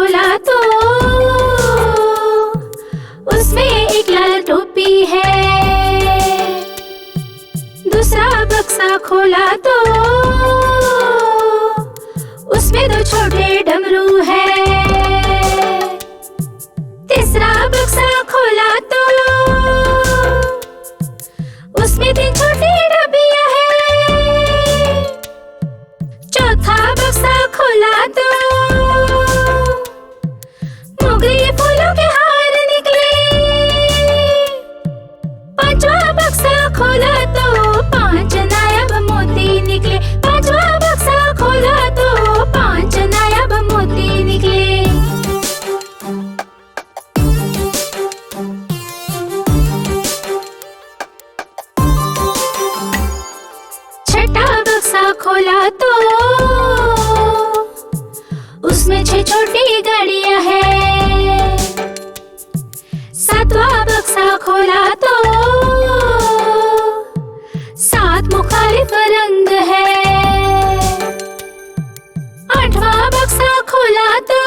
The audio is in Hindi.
खोला तो उसमें एक लाल टोपी है। दूसरा बक्सा खोला तो उसमें दो छोटे डमरू है। तीसरा बक्सा खोला तो उसमें तीन छोटी डबियां है। चौथा बक्सा खोला तो मोगरे फूलों के हार निकले। पांचवा बक्सा खोला तो 5 नायाब मोती निकले। पांचवा बक्सा खोला तो 5 नायाब मोती निकले। छठा बक्सा खोला तो उसमें 6 छोटी गाड़ियां हैं। सातवां बक्सा खोला तो 7 मुखालिफ रंग है। आठवां बक्सा खोला तो